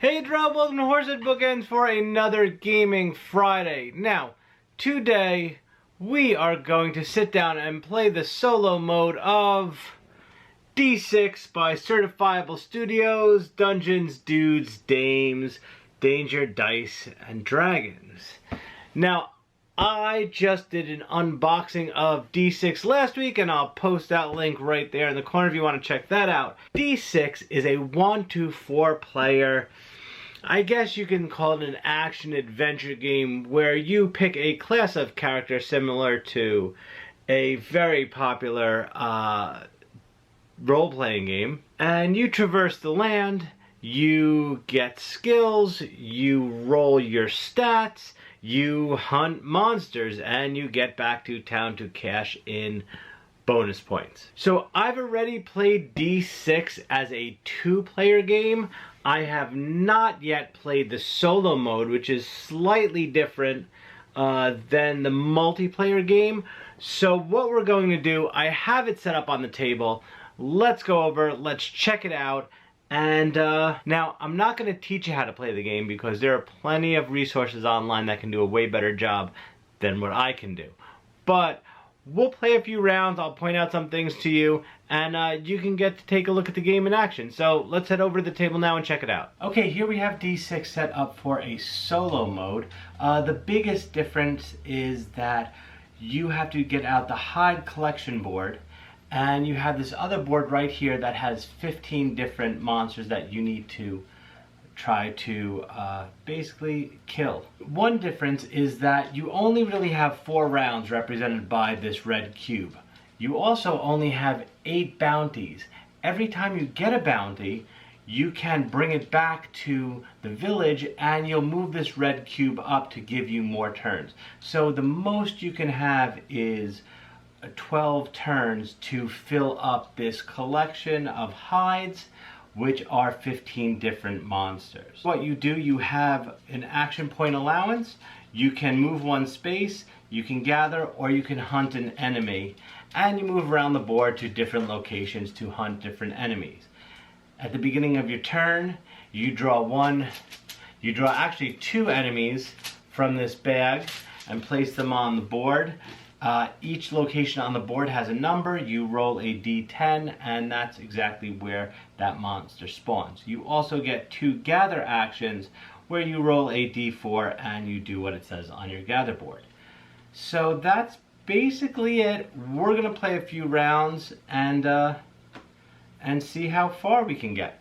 Hey Drow, welcome to Horsehead Bookends for another Gaming Friday. Now, today we are going to sit down and play the solo mode of D6 by Certifiable Studios, Dungeons, Dudes, Dames, Danger, Dice, and Dragons. Now, I just did an unboxing of D6 last week, and I'll post that link right there in the corner if you want to check that out. D6 is a 1 to 4 player, I guess you can call it an action-adventure game where you pick a class of character similar to a very popular role-playing game, and you traverse the land, you get skills, you roll your stats, you hunt monsters, and you get back to town to cash in bonus points. So I've already played D6 as a 2-player game. I have not yet played the solo mode, which is slightly different than the multiplayer game. So what we're going to do, I have it set up on the table. Let's go over, let's check it out. And now, I'm not going to teach you how to play the game because there are plenty of resources online that can do a way better job than what I can do. But we'll play a few rounds, I'll point out some things to you, and you can get to take a look at the game in action. So let's head over to the table now and check it out. Okay, here we have D6 set up for a solo mode. The biggest difference is that you have to get out the hide collection board, and you have this other board right here that has 15 different monsters that you need to try to basically kill. One difference is that you only really have 4 rounds represented by this red cube. You also only have 8 bounties. Every time you get a bounty, you can bring it back to the village and you'll move this red cube up to give you more turns. So the most you can have is 12 turns to fill up this collection of hides, which are 15 different monsters. What you do, you have an action point allowance, you can move 1 space, you can gather, or you can hunt an enemy, and you move around the board to different locations to hunt different enemies. At the beginning of your turn, you draw actually 2 enemies from this bag and place them on the board. Each location on the board has a number. You roll a d10, and that's exactly where that monster spawns. You also get 2 gather actions where you roll a d4 and you do what it says on your gather board. So that's basically it. We're gonna play a few rounds and see how far we can get.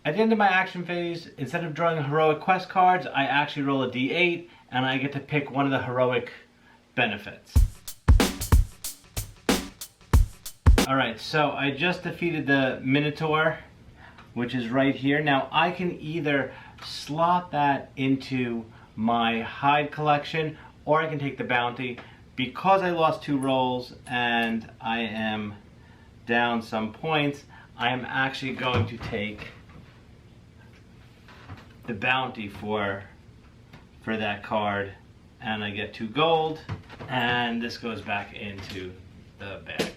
At the end of my action phase, instead of drawing heroic quest cards, I actually roll a d8 and I get to pick one of the heroic benefits. Alright, so I just defeated the Minotaur, which is right here. Now I can either slot that into my hide collection or I can take the bounty. Because I lost 2 rolls and I am down some points, I am actually going to take the bounty for that card, and I get 2 gold, and this goes back into the bag.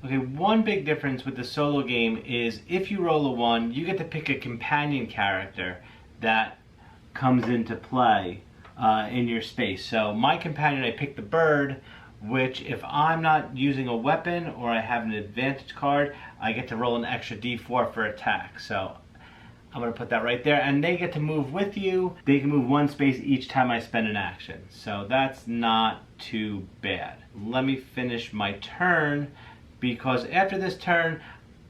Okay, one big difference with the solo game is if you roll a 1, you get to pick a companion character that comes into play in your space. So my companion, I picked the bird, which if I'm not using a weapon or I have an advantage card, I get to roll an extra d4 for attack. So I'm going to put that right there, and they get to move with you. They can move 1 space each time I spend an action. So that's not too bad. Let me finish my turn, because after this turn,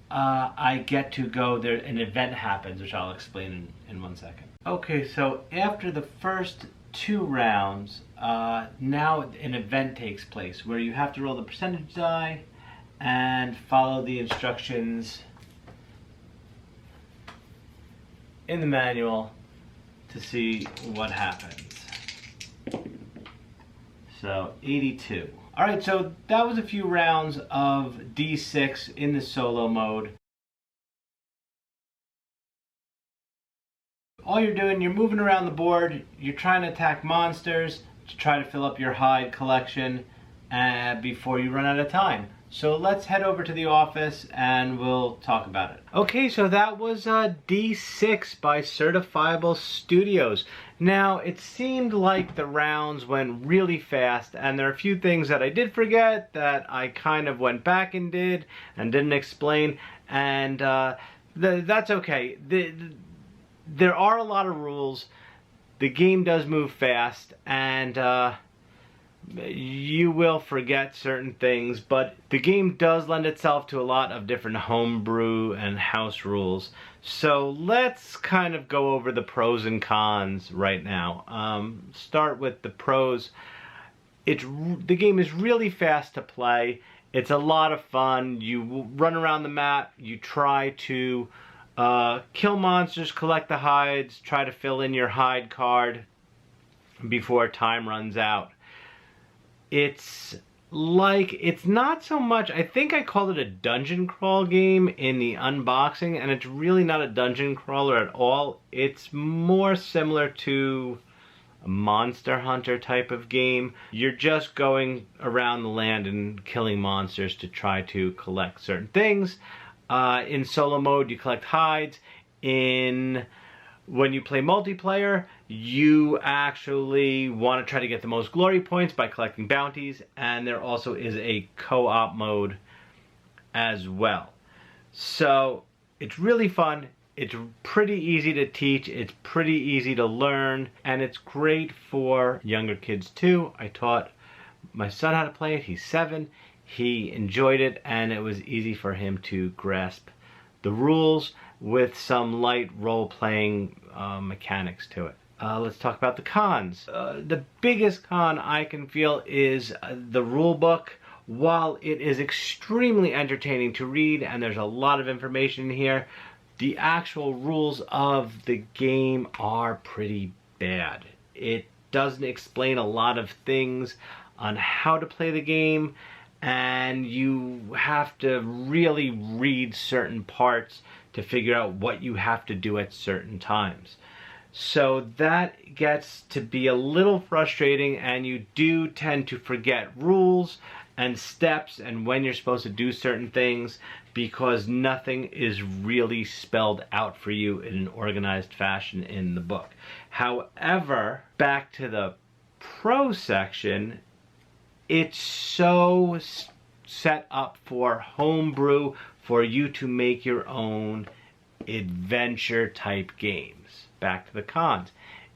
I get to go there, an event happens, which I'll explain in 1 second. Okay, so after the first 2 rounds, now an event takes place where you have to roll the percentage die and follow the instructions in the manual to see what happens. So 82. Alright, so that was a few rounds of D6 in the solo mode. All you're doing, you're moving around the board, you're trying to attack monsters to try to fill up your hide collection before you run out of time. So let's head over to the office and we'll talk about it. Okay, so that was D6 by Certifiable Studios. Now, it seemed like the rounds went really fast, and there are a few things that I did forget that I kind of went back and didn't explain, and that's okay. There are a lot of rules. The game does move fast, and you will forget certain things, but the game does lend itself to a lot of different homebrew and house rules. So let's kind of go over the pros and cons right now. Start with the pros. The game is really fast to play. It's a lot of fun. You run around the map, you try to kill monsters, collect the hides, try to fill in your hide card before time runs out. It's not so much, I think I called it a dungeon crawl game in the unboxing, and it's really not a dungeon crawler at all. It's more similar to a Monster Hunter type of game. You're just going around the land and killing monsters to try to collect certain things. In solo mode, you collect hides. When you play multiplayer, you actually want to try to get the most glory points by collecting bounties, and there also is a co-op mode as well. So it's really fun. It's pretty easy to teach. It's pretty easy to learn, and it's great for younger kids too. I taught my son how to play it. He's 7. He enjoyed it, and it was easy for him to grasp the rules with some light role-playing mechanics to it. Let's talk about the cons. The biggest con I can feel is the rule book. While it is extremely entertaining to read and there's a lot of information in here, the actual rules of the game are pretty bad. It doesn't explain a lot of things on how to play the game, and you have to really read certain parts to figure out what you have to do at certain times. So that gets to be a little frustrating, and you do tend to forget rules and steps and when you're supposed to do certain things because nothing is really spelled out for you in an organized fashion in the book. However, back to the pro section, it's so set up for homebrew, for you to make your own adventure type games. Back to the cons.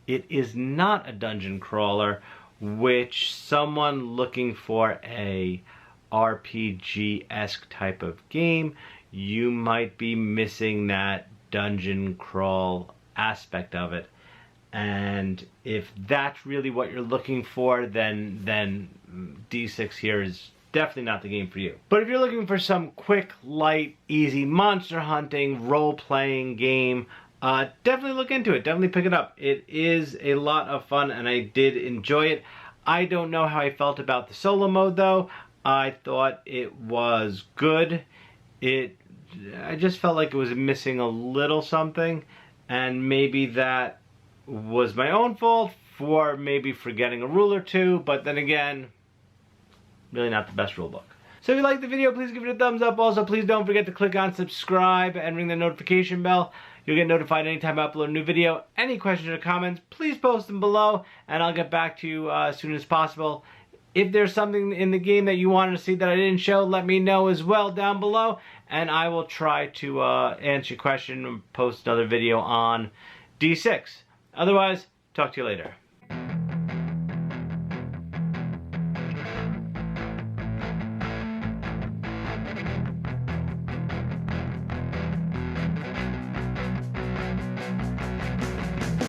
It is not a dungeon crawler, which someone looking for a RPG-esque type of game, you might be missing that dungeon crawl aspect of it. And if that's really what you're looking for, then D6 here is definitely not the game for you. But if you're looking for some quick, light, easy monster hunting, role-playing game, definitely look into it. Definitely pick it up. It is a lot of fun, and I did enjoy it. I don't know how I felt about the solo mode, though. I thought it was good. I just felt like it was missing a little something, and maybe that was my own fault for maybe forgetting a rule or two, but then again, really not the best rule book. So if you liked the video, please give it a thumbs up. Also, please don't forget to click on subscribe and ring the notification bell. You'll get notified anytime I upload a new video. Any questions or comments, please post them below, and I'll get back to you as soon as possible. If there's something in the game that you wanted to see that I didn't show, let me know as well down below, and I will try to answer your question and post another video on D6. Otherwise, talk to you later.